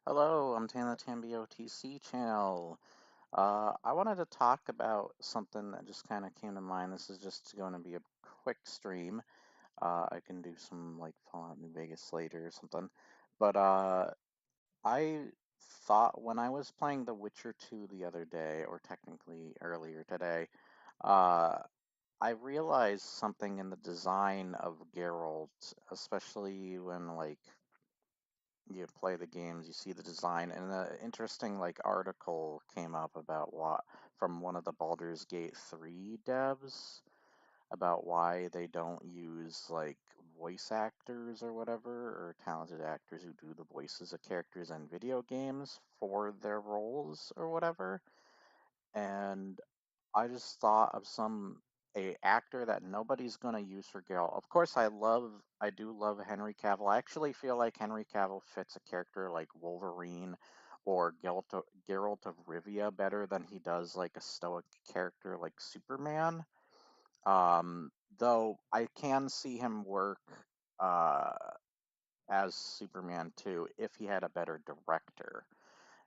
Hello, I'm Tana Tambi OTC channel. I wanted to talk about something that just kind of came to mind. This is just going to be a quick stream. I can do some like Fallout New Vegas later or something. But I thought when I was playing The Witcher 2 the other day, or technically earlier today, uh, I realized something in the design of Geralt, especially when like you play the games, you see the design, and an interesting like article came up about what from one of the Baldur's Gate 3 devs about why they don't use like voice actors or whatever, or talented actors who do the voices of characters in video games for their roles or whatever. And I just thought of some a actor that nobody's gonna use for Geralt. Of course, I do love Henry Cavill. I actually feel like Henry Cavill fits a character like Wolverine or Geralt of Rivia better than he does like a stoic character like Superman. Though I can see him work uh, as Superman too if he had a better director.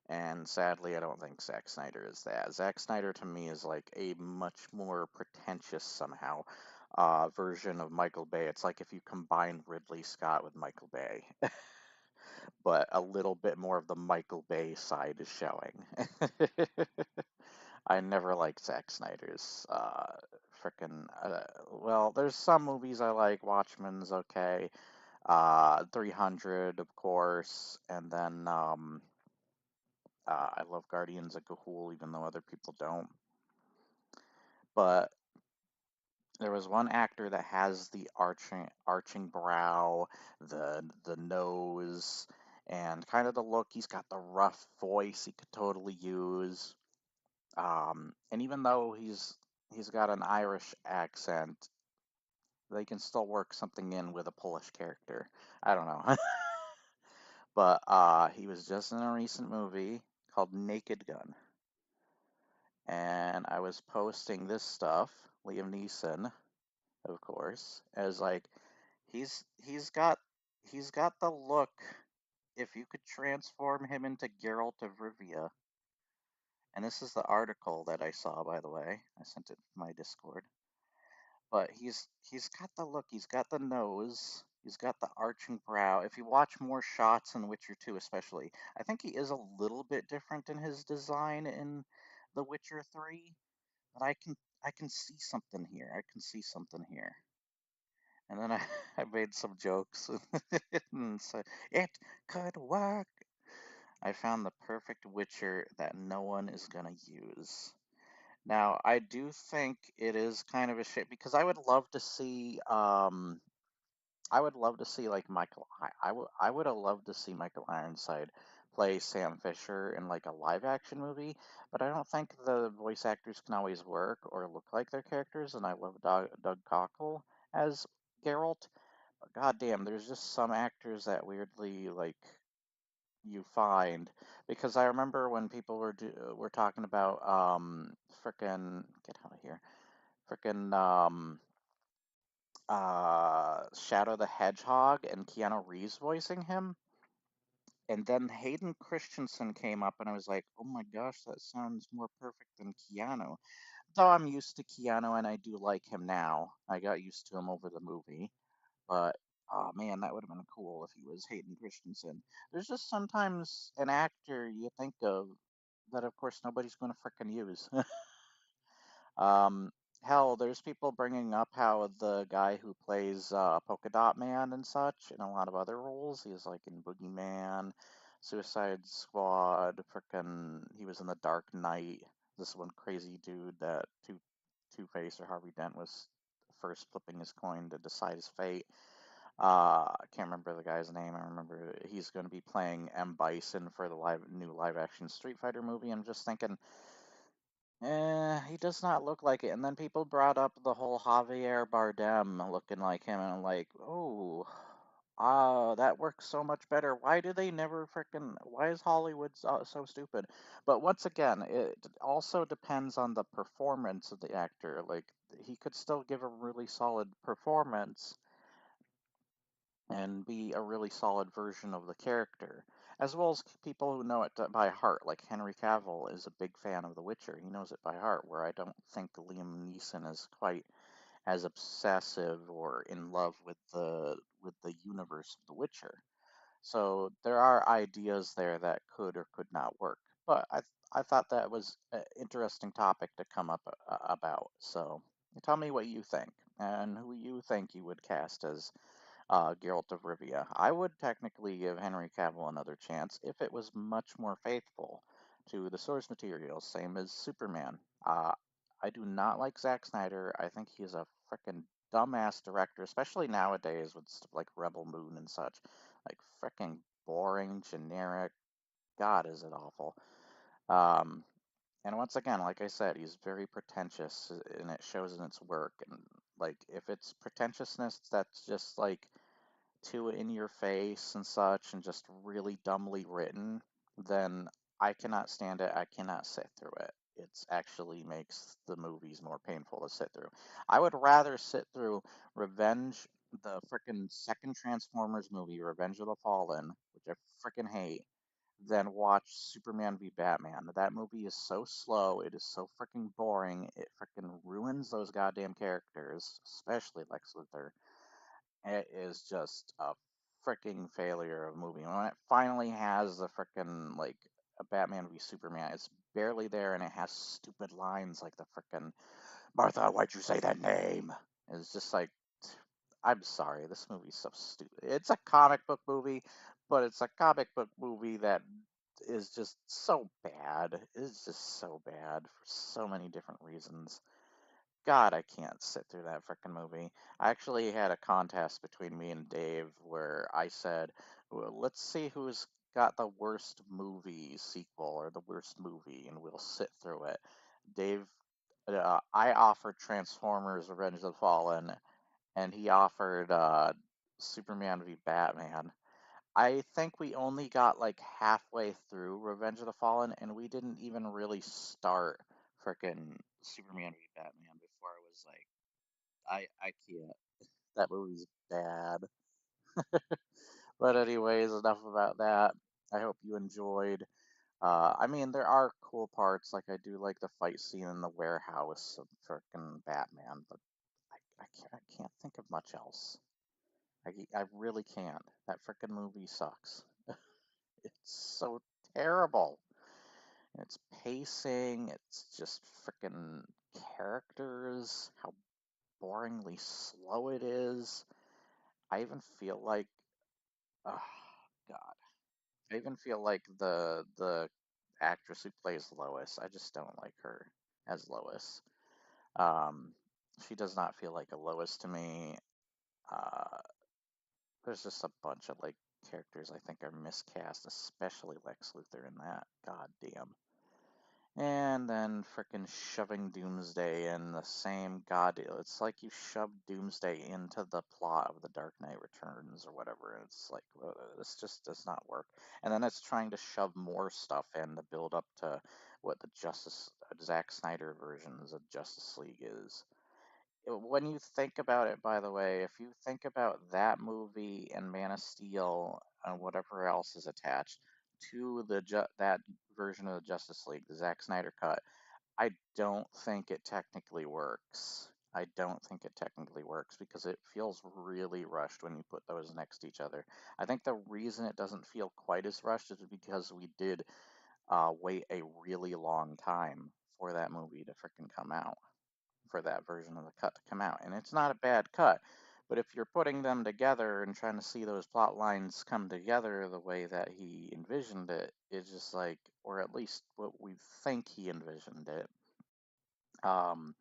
And sadly, I don't think Zack Snyder is that. Zack Snyder to me is like a much more pretentious somehow version of Michael Bay. It's like if you combine Ridley Scott with Michael Bay, but a little bit more of the Michael Bay side is showing. I never liked Zack Snyder's frickin' well, there's some movies I like. Watchmen's okay. 300, of course, and then I love Guardians of Ga'Hoole, even though other people don't. But there was one actor that has the arching brow, the nose, and kind of the look. He's got the rough voice he could totally use. And even though he's got an Irish accent, they can still work something in with a Polish character. I don't know. But he was just in a recent movie called Naked Gun. And I was posting this stuff, Liam Neeson, of course, as like he's got the look if you could transform him into Geralt of Rivia. And this is the article that I saw, by the way. I sent it to my Discord. But he's got the look, he's got the nose, he's got the arching brow. If you watch more shots in Witcher 2 especially, I think he is a little bit different in his design in The Witcher 3. But I can see something here. I can see something here. And then I, I made some jokes and said, it could work. I found the perfect Witcher that no one is gonna use. Now, I do think it is kind of a shame because I would love to see like I would have loved to see Michael Ironside play Sam Fisher in like a live action movie, but I don't think the voice actors can always work or look like their characters, and I love Doug Cockle as Geralt. But goddamn, there's just some actors that weirdly like you find because I remember when people were talking about frickin' get out of here frickin' Shadow the Hedgehog and Keanu Reeves voicing him. And then Hayden Christensen came up, and I was like, oh my gosh, that sounds more perfect than Keanu. Though I'm used to Keanu and I do like him now. I got used to him over the movie. But, oh man, that would have been cool if he was Hayden Christensen. There's just sometimes an actor you think of that, of course, nobody's going to frickin' use. Um, hell, there's people bringing up how the guy who plays Polka Dot Man and such in a lot of other roles, he's like in Boogeyman, Suicide Squad, frickin' he was in The Dark Knight. This one crazy dude that Two-Face or Harvey Dent was first flipping his coin to decide his fate. I can't remember the guy's name. I remember he's going to be playing M. Bison for the new live action Street Fighter movie. I'm just thinking, he does not look like it. And then people brought up the whole Javier Bardem looking like him, and I'm like, oh, that works so much better. Why do they never frickin' why is Hollywood so stupid? But once again, it also depends on the performance of the actor. Like, he could still give a really solid performance, and be a really solid version of the character, as well as people who know it by heart. Like Henry Cavill is a big fan of The Witcher; he knows it by heart. Where I don't think Liam Neeson is quite as obsessive or in love with the universe of The Witcher. So there are ideas there that could or could not work. But I thought that was an interesting topic to come up about. So tell me what you think and who you think you would cast as Geralt of Rivia. I would technically give Henry Cavill another chance if it was much more faithful to the source material, same as Superman. I do not like Zack Snyder. I think he is a freaking dumbass director, especially nowadays with stuff like Rebel Moon and such. Like freaking boring, generic. God, is it awful. Um, and once again, like I said, he's very pretentious, and it shows in its work. And like, if it's pretentiousness that's just like too in your face and such and just really dumbly written, then I cannot stand it. I cannot sit through it. It's actually makes the movies more painful to sit through. I would rather sit through Revenge, the frickin' second Transformers movie, Revenge of the Fallen, which I frickin' hate, than watch Superman v Batman. That movie is so slow, it is so freaking boring, it freaking ruins those goddamn characters, especially Lex Luthor. It is just a freaking failure of a movie. When it finally has the freaking like a Batman v Superman, it's barely there, and it has stupid lines like the freaking Martha, why'd you say that name? It's just like, I'm sorry, this movie's so stupid. It's a comic book movie, but it's a comic book movie that is just so bad. It's just so bad for so many different reasons. God, I can't sit through that frickin' movie. I actually had a contest between me and Dave where I said, well, let's see who's got the worst movie sequel or the worst movie, and we'll sit through it. Dave, I offered Transformers Revenge of the Fallen, and he offered Superman v Batman. I think we only got like halfway through Revenge of the Fallen, and we didn't even really start frickin' Superman v Batman before I was like, I can't. That movie's bad. But anyways, enough about that. I hope you enjoyed. I mean, there are cool parts, like I do like the fight scene in the warehouse of frickin' Batman, but I can't think of much else. I really can't. That frickin' movie sucks. It's so terrible. It's pacing, it's just frickin' characters, how boringly slow it is. I even feel like, oh God, I even feel like the actress who plays Lois, I just don't like her as Lois. Um, she does not feel like a Lois to me. Uh, there's just a bunch of like characters I think are miscast, especially Lex Luthor in that. God damn. And then frickin' shoving Doomsday in the same god. It's like you shoved Doomsday into the plot of The Dark Knight Returns or whatever. And it's like, this just does not work. And then it's trying to shove more stuff in to build up to what the Zack Snyder versions of Justice League is. When you think about it, by the way, if you think about that movie and Man of Steel and whatever else is attached to that version of the Justice League, the Zack Snyder cut, I don't think it technically works. I don't think it technically works because it feels really rushed when you put those next to each other. I think the reason it doesn't feel quite as rushed is because we did wait a really long time for that movie to freaking come out, for that version of the cut to come out. And it's not a bad cut, but if you're putting them together and trying to see those plot lines come together the way that he envisioned it, it's just like, or at least what we think he envisioned it, um,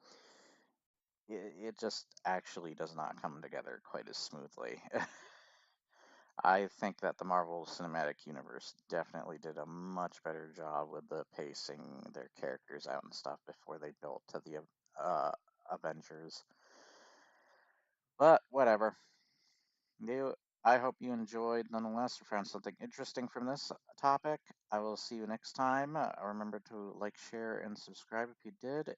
it just actually does not come together quite as smoothly. I think that the Marvel Cinematic Universe definitely did a much better job with the pacing their characters out and stuff before they built to the uh, Avengers. But whatever. You, I hope you enjoyed nonetheless or found something interesting from this topic. I will see you next time. Remember to like, share, and subscribe if you did. And